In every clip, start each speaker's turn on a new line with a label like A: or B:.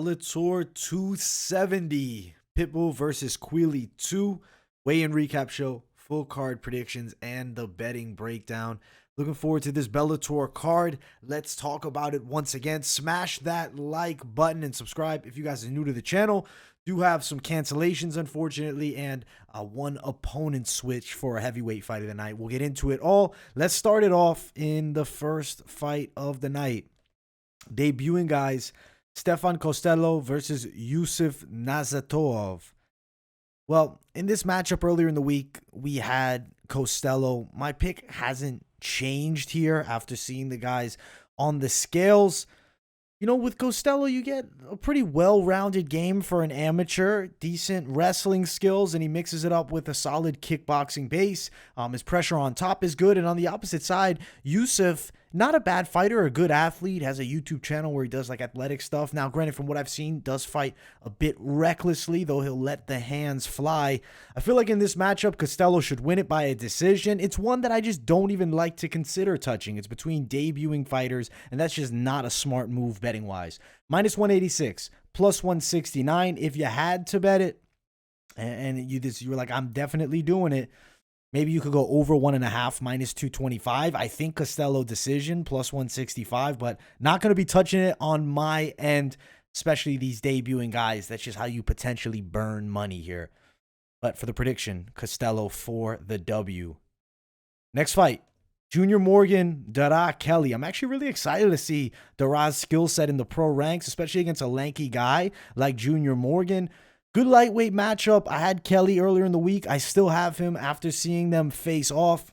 A: Bellator 270. Pitbull versus Queally 2. Weigh-in recap show, full card predictions, and the betting breakdown. Looking forward to this Bellator card. Let's talk about it once again. Smash that like button and subscribe if you guys are new to the channel. Do have some cancellations, unfortunately, and one opponent switch for a heavyweight fight of the night. We'll get into it all. Let's start it off in the first fight of the night. Debuting, guys, Stefan Costello versus Yusuf Nazokatov. Well, in this matchup earlier in the week, we had Costello. My pick hasn't changed here after seeing the guys on the scales. You know, with Costello, you get a pretty well-rounded game for an amateur, decent wrestling skills, and he mixes it up with a solid kickboxing base. His pressure on top is good, and on the opposite side, Yusuf, not a bad fighter, a good athlete, has a YouTube channel where he does like athletic stuff. Now, granted, from what I've seen, does fight a bit recklessly, though he'll let the hands fly. I feel like in this matchup, Costello should win it by a decision. It's one that I just don't even like to consider touching. It's between debuting fighters, and that's just not a smart move betting-wise. Minus 186, plus 169 if you had to bet it, and you were like, I'm definitely doing it. Maybe you could go over 1.5, minus 225. I think Costello decision, plus 165, but not going to be touching it on my end, especially these debuting guys. That's just how you potentially burn money here. But for the prediction, Costello for the W. Next fight, Junior Morgan, Darragh Kelly. I'm actually really excited to see Darragh's skill set in the pro ranks, especially against a lanky guy like Junior Morgan. Good lightweight matchup. I had Kelly earlier in the week. I still have him after seeing them face off.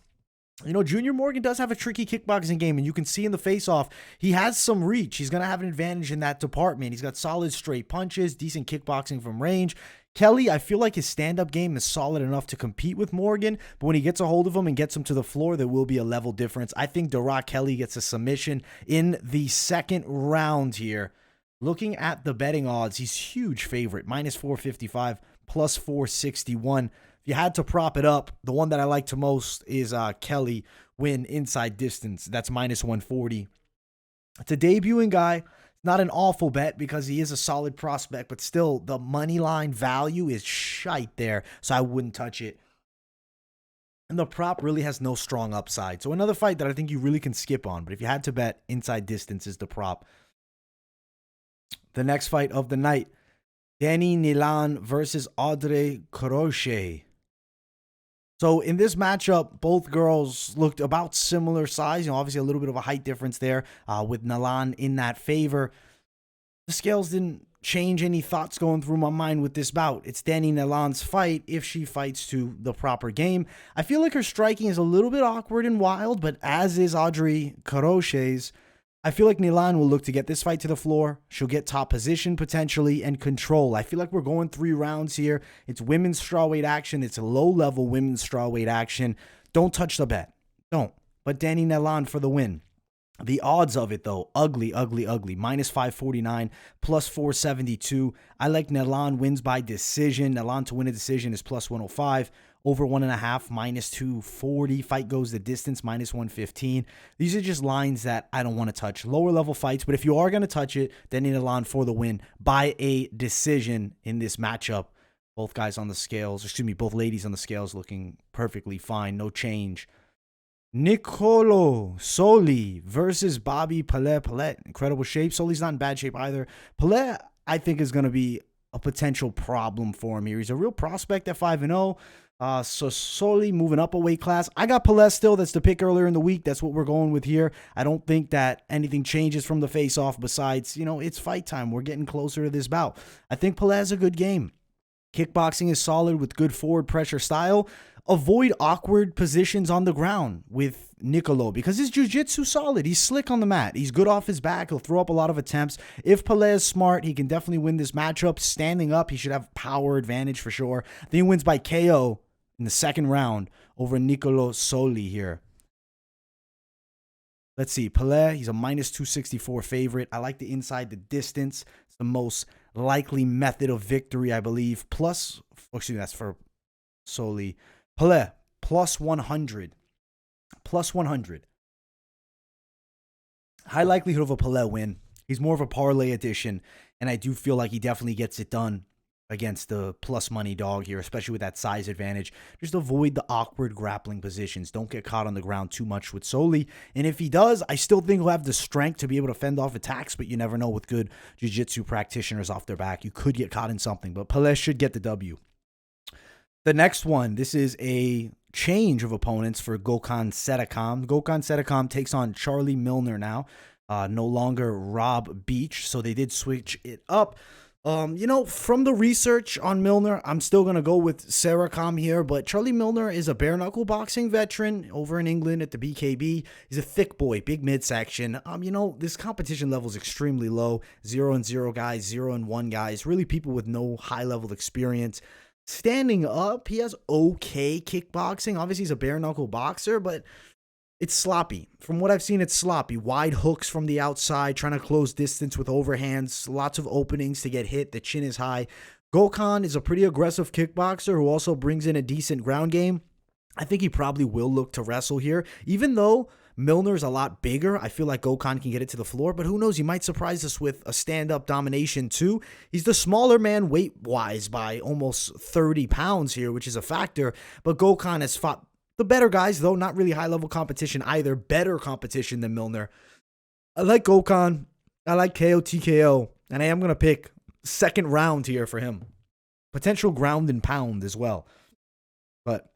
A: You know, Junior Morgan does have a tricky kickboxing game, and you can see in the face-off, he has some reach. He's going to have an advantage in that department. He's got solid straight punches, decent kickboxing from range. Kelly, I feel like his stand-up game is solid enough to compete with Morgan, but when he gets a hold of him and gets him to the floor, there will be a level difference. I think Darragh Kelly gets a submission in the second round here. Looking at the betting odds, he's huge favorite, minus 455, plus 461. If you had to prop it up, the one that I like to most is Kelly win inside distance. That's minus 140. It's a debuting guy. Not an awful bet because he is a solid prospect, but still the money line value is shite there, so I wouldn't touch it. And the prop really has no strong upside. So another fight that I think you really can skip on, but if you had to bet, inside distance is the prop. The next fight of the night, Danni Neilan versus Audrey Kerouche. So in this matchup, both girls looked about similar size. You know, obviously a little bit of a height difference there with Neilan in that favor. The scales didn't change any thoughts going through my mind with this bout. It's Danni Neilan's fight if she fights to the proper game. I feel like her striking is a little bit awkward and wild, but as is Audrey Kerouche's. I feel like Neilan will look to get this fight to the floor. She'll get top position potentially and control. I feel like we're going 3 rounds here. It's women's strawweight action. It's a low-level women's strawweight action. Don't touch the bet. Don't. But Danni Neilan for the win. The odds of it, though, ugly, ugly, ugly. Minus 549, plus 472. I like Neilan wins by decision. Neilan to win a decision is plus 105. Over 1.5, minus 240. Fight goes the distance, minus 115. These are just lines that I don't want to touch. Lower level fights, but if you are going to touch it, then Neilan for the win by a decision in this matchup. Both guys on the scales, both ladies on the scales looking perfectly fine. No change. Nicolò, Solli versus Bobby Pallett. Pallett, incredible shape. Soli's not in bad shape either. Pallett, I think, is going to be a potential problem for him here. He's a real prospect at 5-0. So Solli moving up a weight class. I got Pallett still. That's the pick earlier in the week. That's what we're going with here. I don't think that anything changes from the face-off besides, you know, it's fight time. We're getting closer to this bout. I think Pallett has a good game. Kickboxing is solid with good forward pressure style. Avoid awkward positions on the ground with Nicolò because his jiu-jitsu solid. He's slick on the mat. He's good off his back. He'll throw up a lot of attempts. If Pallett is smart, he can definitely win this matchup. Standing up, he should have power advantage for sure. Then he wins by KO in the second round over Nicolò Solli here. Let's see. Pallett, he's a minus 264 favorite. I like the inside the distance. It's the most likely method of victory, I believe. Plus, excuse me, that's for Solli. Pallett, plus 100. Plus 100. High likelihood of a Pallett win. He's more of a parlay edition. And I do feel like he definitely gets it done against the plus money dog here, especially with that size advantage. Just avoid the awkward grappling positions. Don't get caught on the ground too much with Solli. And if he does, I still think he'll have the strength to be able to fend off attacks, but you never know with good jiu-jitsu practitioners off their back. You could get caught in something, but Pallett should get the W. The next one, this is a change of opponents for Gokhan Saricam. Gokhan Saricam takes on Charlie Milner now. No longer Rob Beach, so they did switch it up. From the research on Milner, I'm still going to go with Saricam here, but Charlie Milner is a bare-knuckle boxing veteran over in England at the BKB. He's a thick boy, big midsection. This competition level is extremely low. 0-0 guys, 0-1 guys, really people with no high-level experience. Standing up, he has okay kickboxing. Obviously, he's a bare-knuckle boxer, but it's sloppy. From what I've seen, it's sloppy. Wide hooks from the outside, trying to close distance with overhands. Lots of openings to get hit. The chin is high. Gokhan is a pretty aggressive kickboxer who also brings in a decent ground game. I think he probably will look to wrestle here. Even though Milner's a lot bigger, I feel like Gokhan can get it to the floor. But who knows? He might surprise us with a stand-up domination too. He's the smaller man weight-wise by almost 30 pounds here, which is a factor. But Gokhan has fought the better guys, though, not really high-level competition either. Better competition than Milner. I like Gokhan. I like KO TKO. And I am going to pick second round here for him. Potential ground and pound as well. But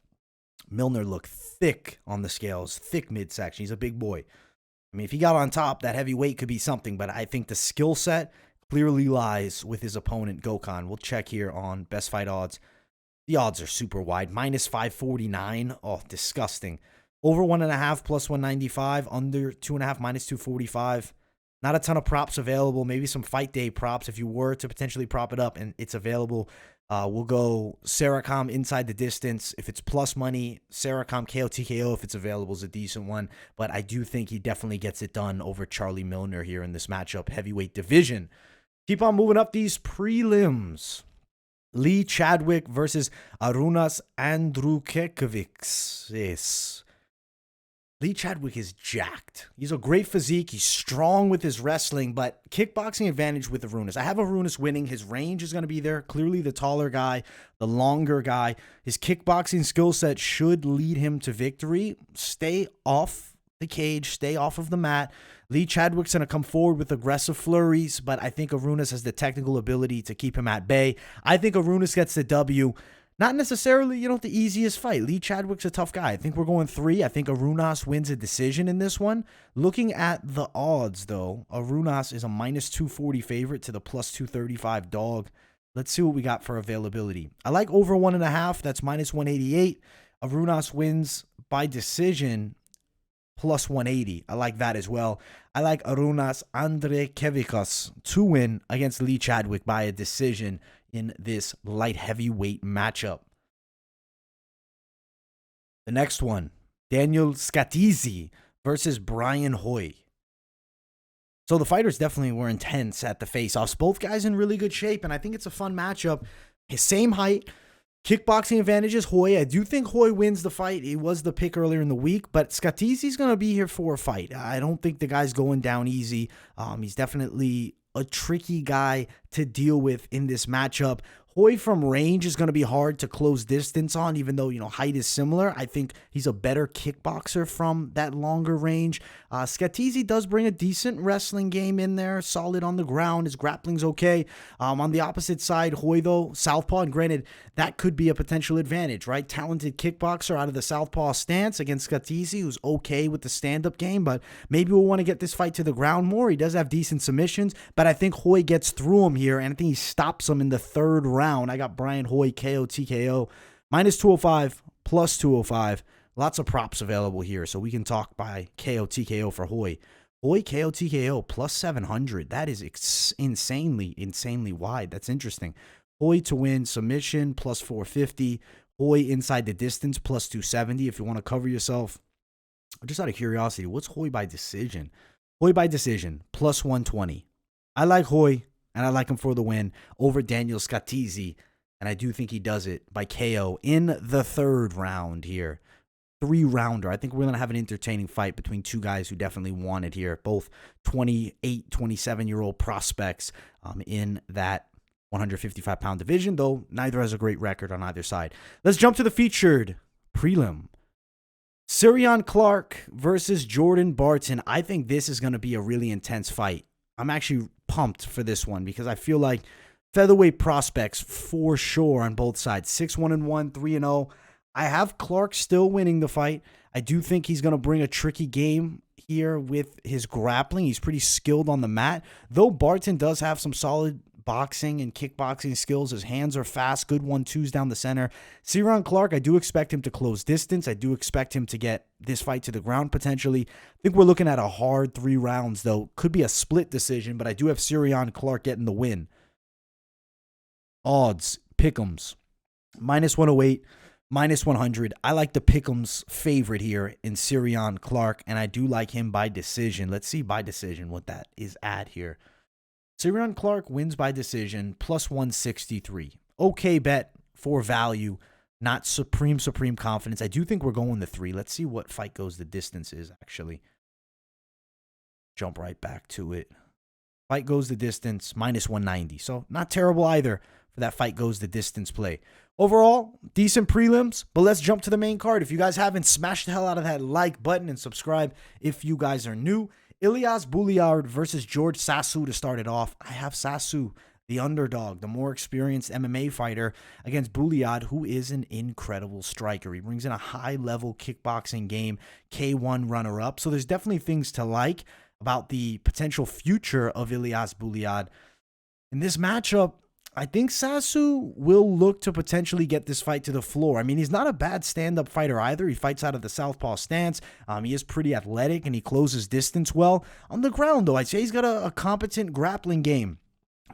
A: Milner looked thick on the scales. Thick midsection. He's a big boy. I mean, if he got on top, that heavyweight could be something. But I think the skill set clearly lies with his opponent, Gokhan. We'll check here on best fight odds. The odds are super wide. Minus 549. Oh, disgusting. Over 1.5 plus 195. Under 2.5 minus 245. Not a ton of props available. Maybe some fight day props if you were to potentially prop it up and it's available. We'll go Saricam inside the distance. If it's plus money, Saricam KO TKO if it's available is a decent one. But I do think he definitely gets it done over Charlie Milner here in this matchup. Heavyweight division. Keep on moving up these prelims. Lee Chadwick versus Arunas Andriuskevicus. Yes. Lee Chadwick is jacked. He's a great physique. He's strong with his wrestling, but kickboxing advantage with Arunas. I have Arunas winning. His range is going to be there. Clearly the taller guy, the longer guy. His kickboxing skill set should lead him to victory. Stay off the cage. Stay off of the mat. Lee Chadwick's going to come forward with aggressive flurries, but I think Arunas has the technical ability to keep him at bay. I think Arunas gets the W. Not necessarily, the easiest fight. Lee Chadwick's a tough guy. I think we're going 3. I think Arunas wins a decision in this one. Looking at the odds, though, Arunas is a minus 240 favorite to the plus 235 dog. Let's see what we got for availability. I like over 1.5. That's minus 188. Arunas wins by decision plus 180. I like that as well. I like Arunas Andriuskevicus to win against Lee Chadwick by a decision in this light heavyweight matchup. The next one, Daniel Scatizzi versus Brian Hooi. So the fighters definitely were intense at the face-offs. Both guys in really good shape, and I think it's a fun matchup. His same height, kickboxing advantages, Hooi. I do think Hooi wins the fight. He was the pick earlier in the week, but Scatizzi's going to be here for a fight. I don't think the guy's going down easy. He's definitely a tricky guy to deal with in this matchup. Hooi from range is going to be hard to close distance on, even though, height is similar. I think he's a better kickboxer from that longer range. Scatizzi does bring a decent wrestling game in there, solid on the ground. His grappling's okay. On the opposite side, Hooi, though, southpaw, and granted, that could be a potential advantage, right? Talented kickboxer out of the southpaw stance against Scatizzi, who's okay with the stand-up game, but maybe we'll want to get this fight to the ground more. He does have decent submissions, but I think Hooi gets through him here, and I think he stops him in the third round. I got Brian Hooi KO TKO minus 205 plus 205. Lots of props available here, so we can talk by KO TKO for Hooi. Hooi KO TKO plus 700. That is insanely wide. That's interesting. Hooi to win submission plus 450. Hooi inside the distance plus 270 if you want to cover yourself. Just out of curiosity, what's Hooi by decision? Hooi by decision plus 120. I like Hooi. And I like him for the win over Daniel Scatizzi. And I do think he does it by KO in the third round here. 3-rounder. I think we're going to have an entertaining fight between two guys who definitely won it here. Both 28, 27-year-old prospects in that 155-pound division, though neither has a great record on either side. Let's jump to the featured prelim. Ciaran Clarke versus Jordan Barton. I think this is going to be a really intense fight. I'm actually pumped for this one because I feel like featherweight prospects for sure on both sides. 6-1-1, 3-0. I have Clarke still winning the fight. I do think he's going to bring a tricky game here with his grappling. He's pretty skilled on the mat, though Barton does have some solid boxing and kickboxing skills. His hands are fast, good 1-2s down the center. Ciaran Clarke, I do expect him to close distance. I do expect him to get this fight to the ground potentially. I think we're looking at a hard 3 rounds, though. Could be a split decision, but I do have Ciaran Clarke getting the win. Odds, pick'ems, -108, -100. I like the pick'ems favorite here in Ciaran Clarke, and I do like him by decision. Let's see by decision what that is at here. Ciaran Clarke wins by decision, +163. Okay bet for value, not supreme confidence. I do think we're going the 3. Let's see what fight goes the distance is, actually. Jump right back to it. Fight goes the distance, -190. So not terrible either for that fight goes the distance play. Overall, decent prelims, but let's jump to the main card. If you guys haven't, smash the hell out of that like button and subscribe if you guys are new. Ilias Bulaid versus George Sasu to start it off. I have Sasu, the underdog, the more experienced MMA fighter, against Bulaid, who is an incredible striker. He brings in a high-level kickboxing game, K1 runner-up. So there's definitely things to like about the potential future of Ilias Bulaid. In this matchup, I think Sasu will look to potentially get this fight to the floor. I mean, he's not a bad stand-up fighter either. He fights out of the southpaw stance. He is pretty athletic, and he closes distance well. On the ground, though, I'd say he's got a competent grappling game.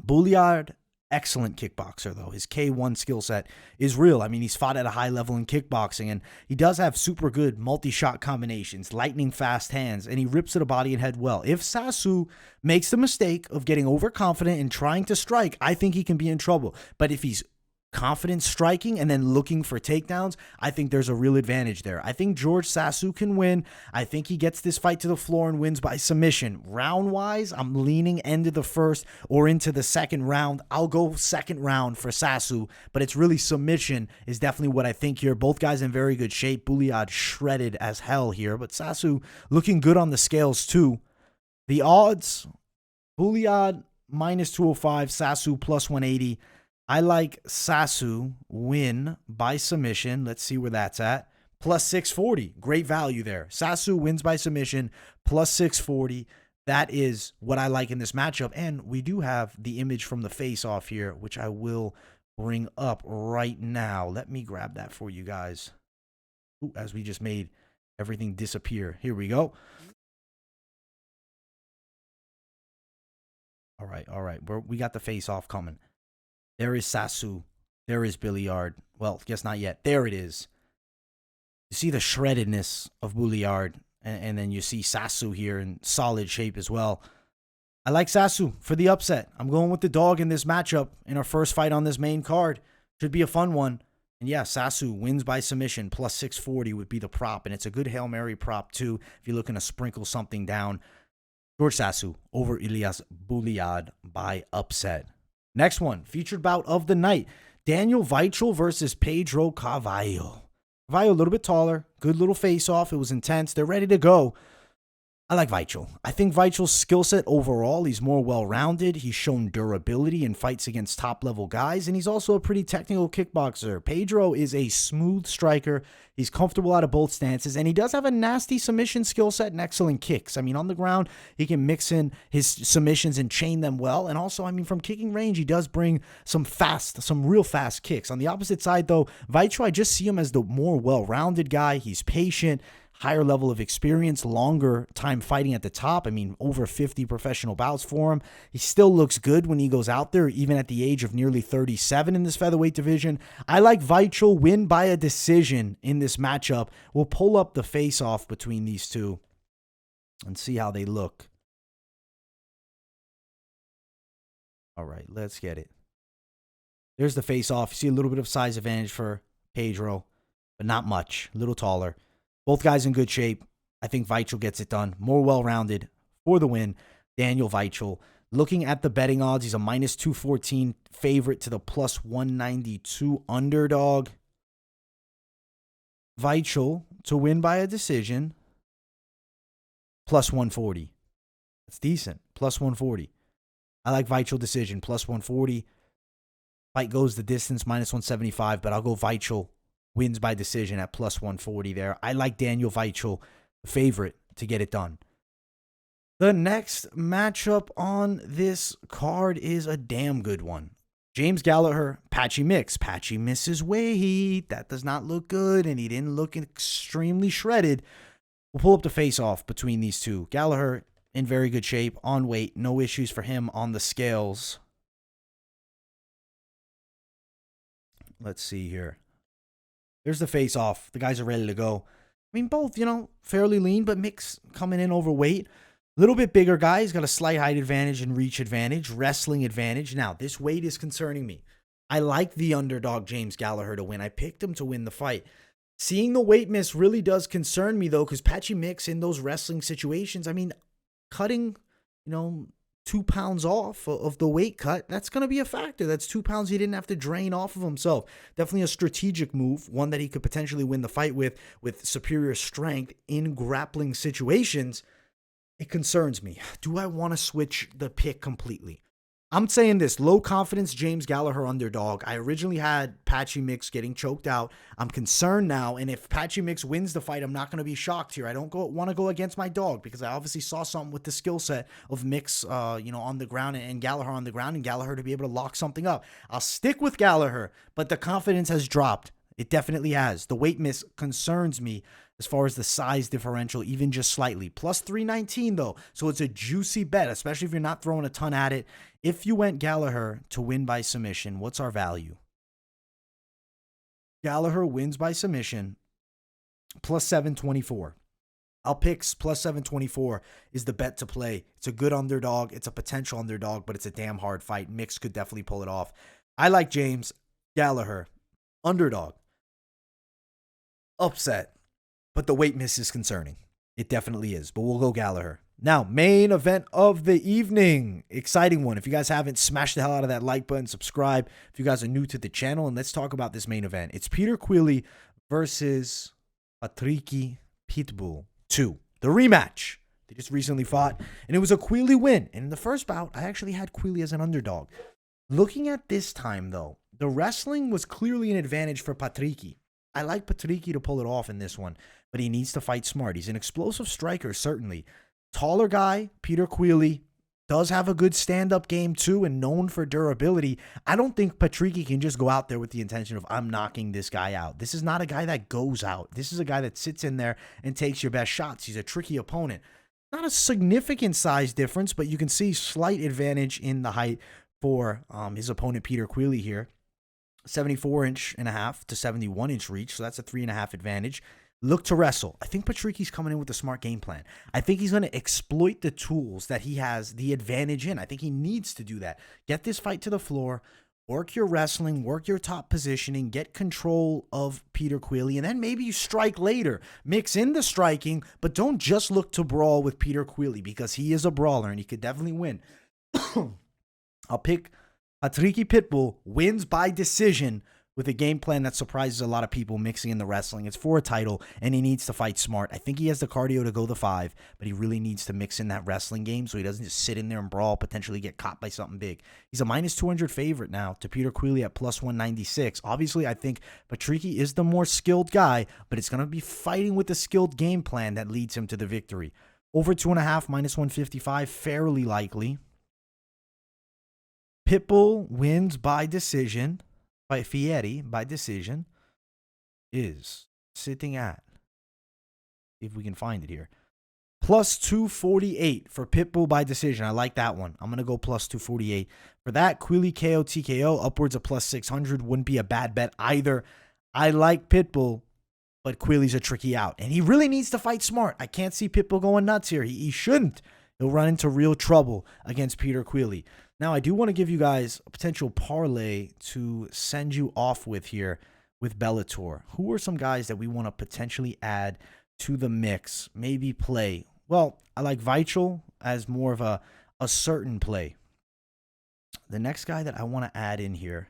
A: Bulaid, excellent kickboxer, though. His K1 skill set is real. I mean, he's fought at a high level in kickboxing, and he does have super good multi-shot combinations, lightning fast hands, and he rips to the body and head well. If Sasu makes the mistake of getting overconfident and trying to strike, I think he can be in trouble. But if he's confident striking and then looking for takedowns, I think there's a real advantage there. I think George Sasu can win. I think he gets this fight to the floor and wins by submission. Round-wise, I'm leaning end of the first or into the second round. I'll go second round for Sasu, but it's really submission is definitely what I think here. Both guys in very good shape. Bulaid shredded as hell here, but Sasu looking good on the scales too. The odds, Bulaid -205, Sasu +180. I like Sasu win by submission. Let's see where that's at. +640. Great value there. Sasu wins by submission, +640. That is what I like in this matchup. And we do have the image from the face-off here, which I will bring up right now. Let me grab that for you guys. Ooh, as we just made everything disappear. Here we go. All right. We got the face-off coming. There is Sasu. There is Bulaid. Well, guess not yet. There it is. You see the shreddedness of Bulaid, and then you see Sasu here in solid shape as well. I like Sasu for the upset. I'm going with the dog in this matchup in our first fight on this main card. Should be a fun one. And yeah, Sasu wins by submission. +640 would be the prop, and it's a good Hail Mary prop too if you're looking to sprinkle something down. George Sasu over Ilias Bulaid by upset. Next one, featured bout of the night. Daniel Weichel versus Pedro Carvalho. Carvalho a little bit taller. Good little face-off. It was intense. They're ready to go. I like Weichel. I think Weichel's skill set overall, he's more well-rounded. He's shown durability in fights against top-level guys, and he's also a pretty technical kickboxer. Pedro is a smooth striker. He's comfortable out of both stances, and he does have a nasty submission skill set and excellent kicks. I mean, on the ground, he can mix in his submissions and chain them well, and also, I mean, from kicking range, he does bring some real fast kicks. On the opposite side, though, Weichel, I just see him as the more well-rounded guy. He's patient, higher level of experience, longer time fighting at the top. I mean, over 50 professional bouts for him. He still looks good when he goes out there, even at the age of nearly 37 in this featherweight division. I like Weichel win by a decision in this matchup. We'll pull up the face-off between these two and see how they look. All right, let's get it. There's the face-off. You see a little bit of size advantage for Pedro, but not much. A little taller. Both guys in good shape. I think Weichel gets it done. More well-rounded for the win. Daniel Weichel. Looking at the betting odds, he's a minus 214 favorite to the plus 192 underdog. Weichel to win by a decision, plus 140. That's decent. Plus 140. I like Weichel decision, plus 140. Fight goes the distance, minus 175, but I'll go Weichel wins by decision at plus 140 there. I like Daniel Weichel, favorite, to get it done. The next matchup on this card is a damn good one. James Gallagher, Patchy Mix. Patchy misses weight. That does not look good, and he didn't look extremely shredded. We'll pull up the face-off between these two. Gallagher in very good shape, on weight. No issues for him on the scales. Let's see here. There's the face-off. The guys are ready to go. I mean, both, fairly lean, but Mix coming in overweight. Little bit bigger guy. He's got a slight height advantage and reach advantage, wrestling advantage. Now, this weight is concerning me. I like the underdog James Gallagher to win. I picked him to win the fight. Seeing the weight miss really does concern me, though, because Patchy Mix in those wrestling situations, I mean, cutting, 2 pounds off of the weight cut, that's going to be a factor. That's 2 pounds he didn't have to drain off of himself. Definitely a strategic move, one that he could potentially win the fight with superior strength in grappling situations. It concerns me. Do I want to switch the pick completely? I'm saying this, low confidence James Gallagher underdog. I originally had Patchy Mix getting choked out. I'm concerned now, and if Patchy Mix wins the fight, I'm not going to be shocked here. I don't want to go against my dog because I obviously saw something with the skill set of Mix, on the ground and Gallagher on the ground, and Gallagher to be able to lock something up. I'll stick with Gallagher, but the confidence has dropped. It definitely has. The weight miss concerns me as far as the size differential, even just slightly. Plus 319, though, so it's a juicy bet, especially if you're not throwing a ton at it. If you went Gallagher to win by submission, what's our value? Gallagher wins by submission, plus 724. I'll pick plus 724 is the bet to play. It's a good underdog. It's a potential underdog, but it's a damn hard fight. Mix could definitely pull it off. I like James Gallagher. Underdog. Upset. But the weight miss is concerning. It definitely is. But we'll go Gallagher. Now, main event of the evening. Exciting one. If you guys haven't, smash the hell out of that like button, subscribe if you guys are new to the channel, and let's talk about this main event. It's Peter Queally versus Patricky Pitbull 2. The rematch. They just recently fought, and it was a Queally win. And in the first bout, I actually had Queally as an underdog. Looking at this time, though, the wrestling was clearly an advantage for Patricky. I like Patricky to pull it off in this one, but he needs to fight smart. He's an explosive striker, certainly. Taller guy, Peter Queally, does have a good stand-up game too and known for durability. I don't think Patricky can just go out there with the intention of, I'm knocking this guy out. This is not a guy that goes out. This is a guy that sits in there and takes your best shots. He's a tricky opponent. Not a significant size difference, but you can see slight advantage in the height for his opponent, Peter Queally here. 74.5 to 71-inch reach, so that's a 3.5 advantage. Look to wrestle. I think Patricky's coming in with a smart game plan. I think he's going to exploit the tools that he has the advantage in. I think he needs to do that. Get this fight to the floor, work your wrestling, work your top positioning, get control of Peter Queally, and then maybe you strike later. Mix in the striking, but don't just look to brawl with Peter Queally because he is a brawler and he could definitely win. I'll pick Patricky Pitbull wins by decision with a game plan that surprises a lot of people, mixing in the wrestling. It's for a title, and he needs to fight smart. I think he has the cardio to go the 5, but he really needs to mix in that wrestling game so he doesn't just sit in there and brawl, potentially get caught by something big. He's a minus 200 favorite now to Peter Queally at plus 196. Obviously, I think Patricky is the more skilled guy, but it's going to be fighting with the skilled game plan that leads him to the victory. Over 2.5, minus 155, fairly likely. Pitbull wins by decision. By Fieri, by decision, is sitting at, if we can find it here, plus 248 for Pitbull by decision. I like that one. I'm going to go plus 248. For that, Queally KO TKO, upwards of plus 600. Wouldn't be a bad bet either. I like Pitbull, but Queally's a tricky out. And he really needs to fight smart. I can't see Pitbull going nuts here. He shouldn't. He'll run into real trouble against Peter Queally. Now, I do want to give you guys a potential parlay to send you off with here with Bellator. Who are some guys that we want to potentially add to the mix. Maybe play. Well, I like Weichel as more of a certain play. The next guy that I want to add in here,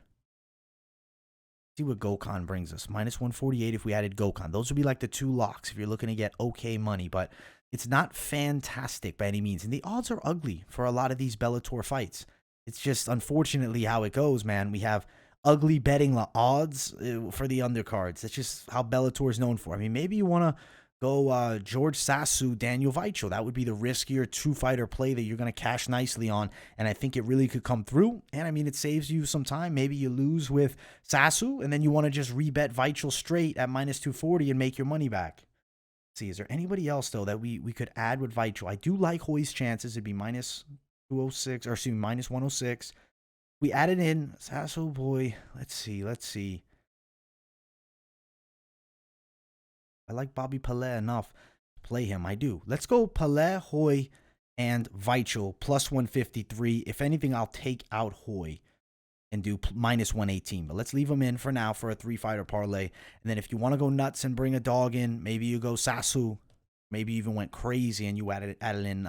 A: see what Gokhan brings us. Minus 148 if we added Gokhan. Those would be like the two locks if you're looking to get okay money, but it's not fantastic by any means. And the odds are ugly for a lot of these Bellator fights. It's just unfortunately how it goes, man. We have ugly betting odds for the undercards. That's just how Bellator is known for. I mean, maybe you want to go George Sasu, Daniel Weichel. That would be the riskier two-fighter play that you're going to cash nicely on, and I think it really could come through. And, I mean, it saves you some time. Maybe you lose with Sasu, and then you want to just rebet Weichel straight at minus 240 and make your money back. Let's see, is there anybody else, though, that we could add with Weichel? I do like Hooi's chances. It'd be minus 206, or excuse me, minus 106. We added in Sasu, boy. Let's see. I like Bobby Pallett enough to play him. I do. Let's go Pallett, Hooi, and Weichel plus 153. If anything, I'll take out Hooi and do minus 118. But let's leave him in for now for a three-fighter parlay. And then if you want to go nuts and bring a dog in, maybe you go Sasu. Maybe you even went crazy and you added in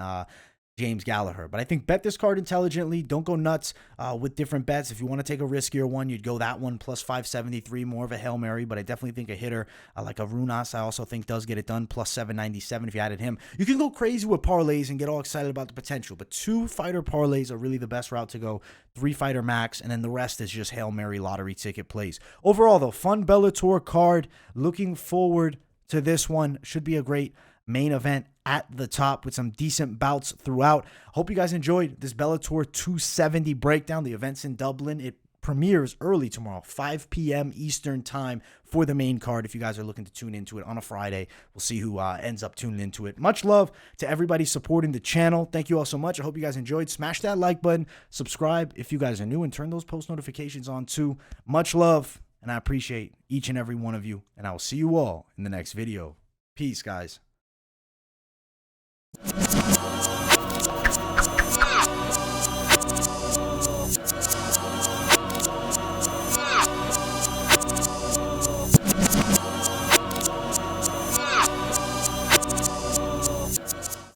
A: James Gallagher. But I think bet this card intelligently. Don't go nuts with different bets. If you want to take a riskier one, you'd go that one plus 573, more of a Hail Mary. But I definitely think a hitter like a Runas, I also think does get it done, plus 797 if you added him. You can go crazy with parlays and get all excited about the potential. But two-fighter parlays are really the best route to go. Three-fighter max, and then the rest is just Hail Mary lottery ticket plays. Overall, though, fun Bellator card. Looking forward to this one. Should be a great main event at the top with some decent bouts throughout. Hope you guys enjoyed this Bellator 270 breakdown. The event's in Dublin. It premieres early tomorrow, 5 p.m. Eastern time for the main card. If you guys are looking to tune into it on a Friday, we'll see who ends up tuning into it. Much love to everybody supporting the channel. Thank you all so much. I hope you guys enjoyed. Smash that like button, subscribe if you guys are new, and turn those post notifications on too. Much love, and I appreciate each and every one of you, and I will see you all in the next video. Peace, guys.